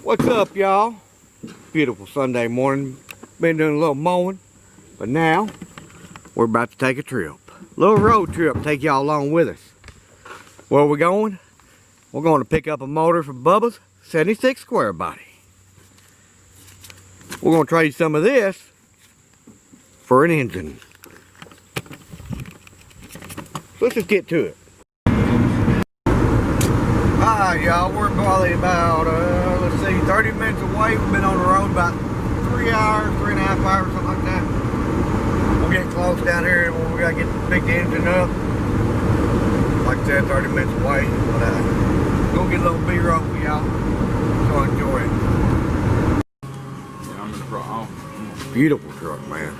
What's up, y'all? Beautiful Sunday morning. Been doing a little mowing, but now we're about to take a trip. Little road trip, take y'all along with us. Where are we going? We're going to pick up a motor from Bubba's 76 square body. We're going to trade some of this for an engine. So let's just get to it. Alright, y'all, we're probably about, let's see, 30 minutes away. We've been on the road about 3 hours, 3.5 hours, something like that. We'll get close down here when we gotta pick the engine up. Like I said, 30 minutes away. But go get a little B-roll for y'all. So enjoy it. Yeah, I'm in the front. Beautiful truck, man.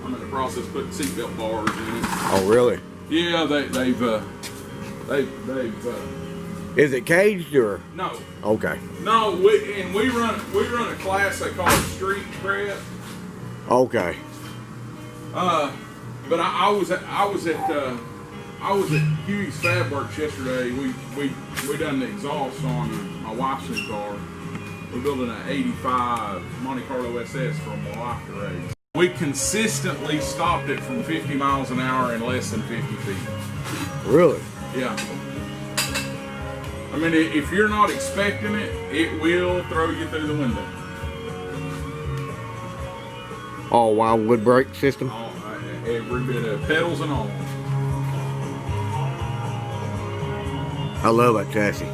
I'm in the process of putting seatbelt bars in it. Oh, really? Yeah, they've Is it caged or? no. Okay. No, we run a class they call street prep. Okay. But I was at Huey's Fab Works yesterday. We done the exhaust on my wife's new car. We're building an '85 Monte Carlo SS for my wife to race. We consistently stopped it from 50 miles an hour in less than 50 feet. Really? Yeah. I mean, if you're not expecting it, it will throw you through the window. All wild wood brake system? Every bit of pedals and all. I love that chassis.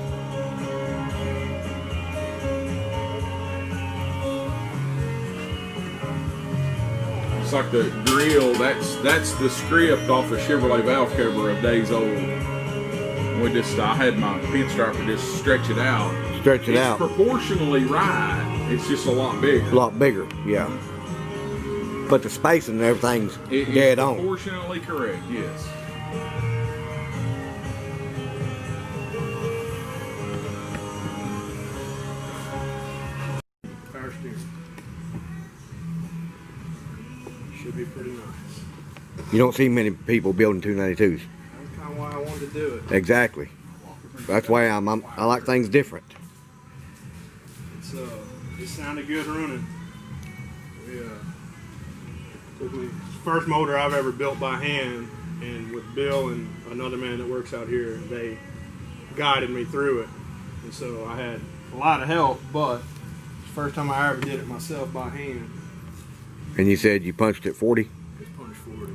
It's like the grill. That's the script off the Chevrolet valve cover of Days Old. I had my pinstriper just stretch it out. Stretch it out. It's proportionally right. It's just a lot bigger. A lot bigger, yeah. But the spacing and everything's dead on. Proportionally correct, yes. Power steering. Should be pretty nice. You don't see many people building 292s. That's kind of why I wanted to do it. Exactly. That's why I like things different. It's it sounded good running. We took me first motor I've ever built by hand, and with Bill and another man that works out here, they guided me through it, and so I had a lot of help. But it's the first time I ever did it myself by hand. And you said you punched at 40? It's punched 40.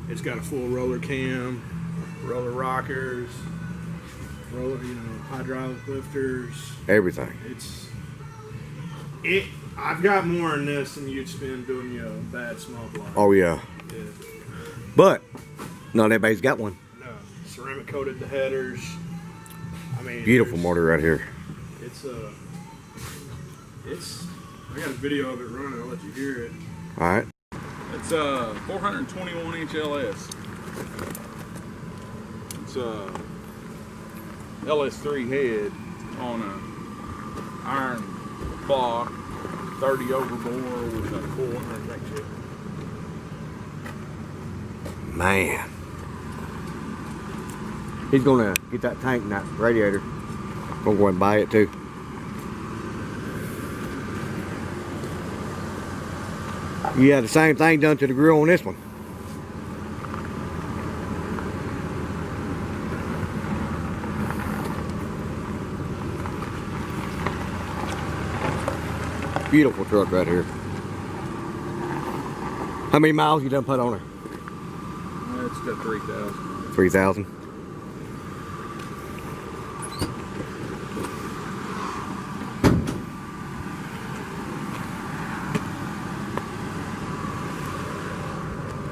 It's got a full roller cam, roller rockers, roller, hydraulic lifters. Everything. I've got more in this than you'd spend doing your bad small block. Oh, yeah. Yeah. But not everybody's got one. No, ceramic coated the headers. I mean, Beautiful motor right here. It's I got a video of it running. I'll let you hear it. All right. It's a 421 inch LS. It's a LS3 head on a iron block, 30 overbore with a 400 brake chip. Man. He's gonna get that tank and that radiator. Gonna go and buy it too. You had the same thing done to the grill on this one. Beautiful truck right here. How many miles you done put on her? It's got 3,000. 3,000.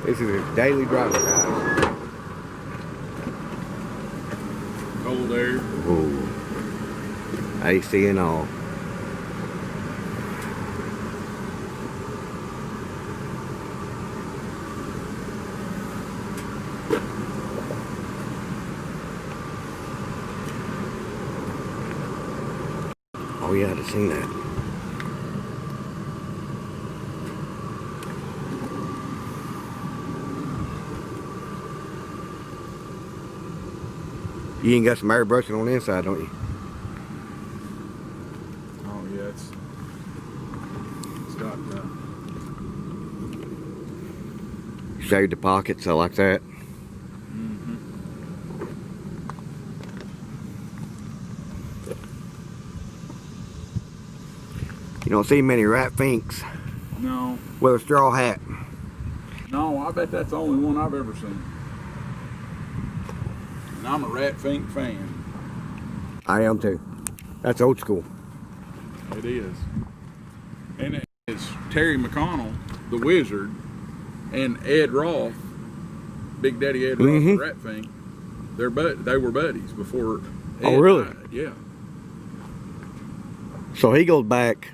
This is a daily driver, guys. Cold air. Ooh. AC and all. Oh yeah, I've seen that. You ain't got some airbrushing on the inside, don't you? Oh yeah, it's got Shaved the pockets, I like that. You don't see many rat finks no, with a straw hat. no. I bet that's the only one I've ever seen. And I'm a Rat Fink fan. I am too. That's old school. It is. And it is Terry McConnell, the Wizard, and Ed Roth, Big Daddy Ed Roth, the Rat Fink. They were buddies before. Oh, really? Died. Yeah. So he goes back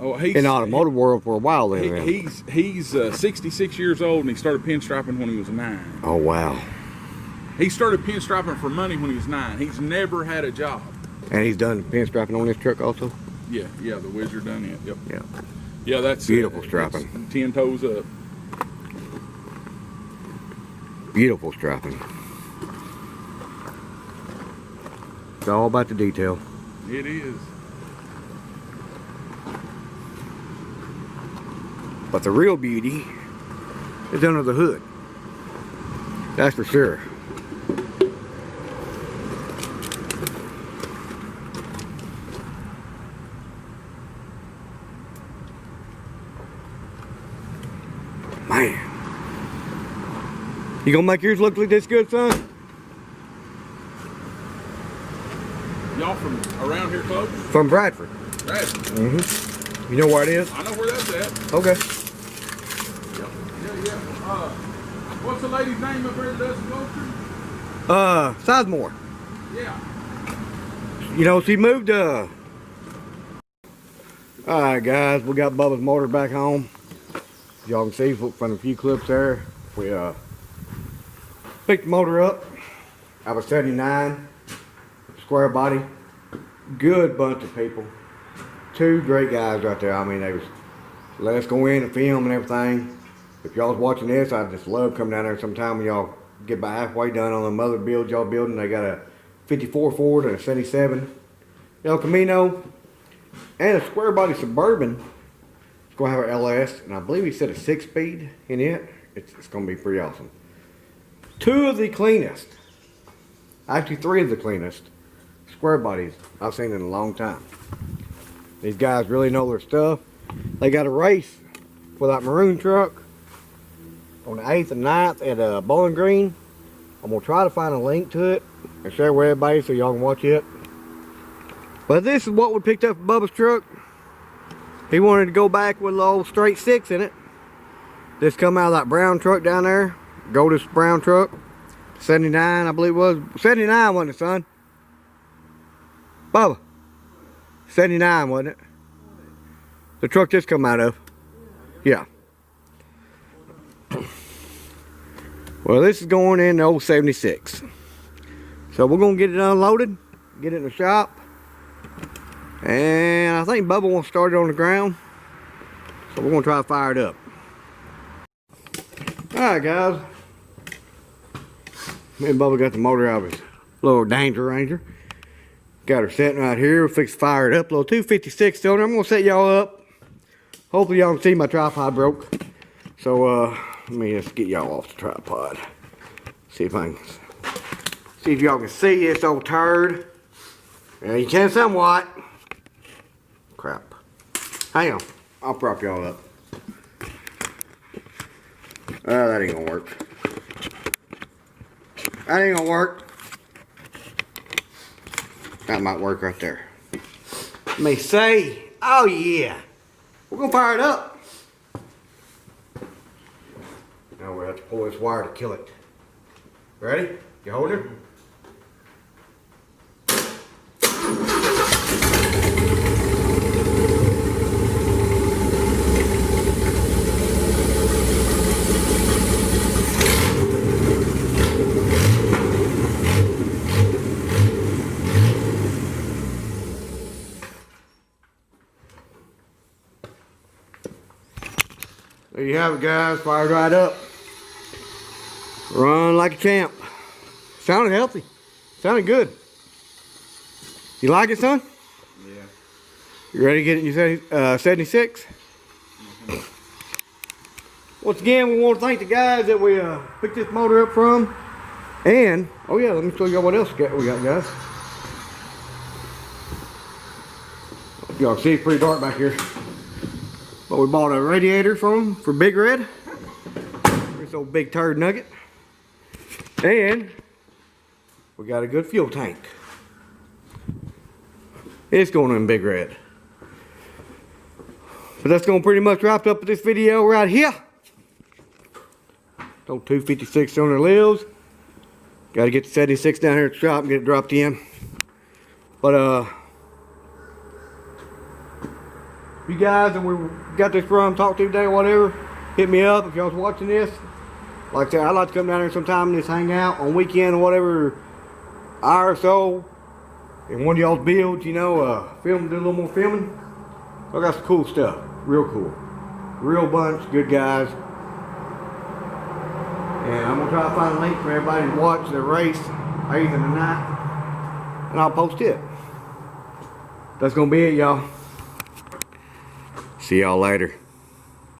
Oh, he's in the automotive world for a while then. he's 66 years old, and he started pinstriping when he was 9. Oh, wow. He started pinstriping for money when he was 9. He's never had a job. And he's done pinstriping on this truck also? Yeah, the Wizard done it. Yep. Yeah. Yeah, that's Beautiful striping. That's 10 toes up. Beautiful striping. It's all about the detail. It is. But the real beauty is under the hood. That's for sure. Man. You gonna make yours look like this good, son? Y'all from around here close? From Bradford. Right. You know where it is? I know where that's at. Okay. Yeah. What's the lady's name up there that does the poultry? Sizemore. Yeah. You know, she moved, Alright guys, we got Bubba's motor back home. As y'all can see from a few clips there, we picked the motor up. I was 79, square body, good bunch of people. 2 great guys right there. I mean, they was let us go in and film and everything. If y'all's watching this, I just love coming down there sometime when y'all get about halfway done on the mother build y'all building. They got a 54 Ford and a 77 El Camino and a square body Suburban. It's gonna have an LS, and I believe he said a 6-speed in it. It's gonna be pretty awesome. 2 of the cleanest, actually 3 of the cleanest square bodies I've seen in a long time. These guys really know their stuff. They got a race for that maroon truck on the 8th and 9th at Bowling Green. I'm gonna try to find a link to it and share with everybody so y'all can watch it. But this is what we picked up from Bubba's truck. He wanted to go back with a little straight 6 in it. This come out of that brown truck down there. Goldest brown truck. 79, I believe it was. 79, wasn't it, son? Bubba. 79, wasn't it? The truck this come out of. Yeah. Well, this is going in the old 76. So we're going to get it unloaded. Get it in the shop. And I think Bubba wants to start it on the ground. So we're going to try to fire it up. Alright guys. Me and Bubba got the motor out of his little Danger Ranger. Got her sitting right here. We'll fix to fire it up. Little 256 cylinder. I'm going to set y'all up. Hopefully y'all can see my tripod broke. So let me just get y'all off the tripod. See if y'all can see this old turd. Yeah, you can somewhat. Crap. Hang on. I'll prop y'all up. That ain't gonna work. That ain't gonna work. That might work right there. Let me see. Oh yeah. We're gonna fire it up. Now we have to pull this wire to kill it. Ready? You hold it? There you have it, guys. Fired right up. Run like a champ. Sounded healthy. Sounded good. You like it, son? Yeah. You ready to get it? You say 76? Once again, we want to thank the guys that we picked this motor up from. And, oh yeah, let me show y'all what else we got, guys. Y'all see it's pretty dark back here. But we bought a radiator from them for Big Red. This old big turd nugget. And we got a good fuel tank. It's going in Big Red. But that's going to pretty much wrap up this video right here. Those 256 cylinder lives. Got to get the 76 down here at the shop and get it dropped in. But you guys that we got this from, talk to today or whatever, hit me up if y'all's watching this. Like I said, I'd like to come down here sometime and just hang out on weekend or whatever, hour or so, in one of y'all's builds, you know, do a little more filming. I got some cool stuff, real cool. Real bunch, good guys. And I'm gonna try to find a link for everybody to watch the race either tonight, and I'll post it. That's gonna be it, y'all. See y'all later.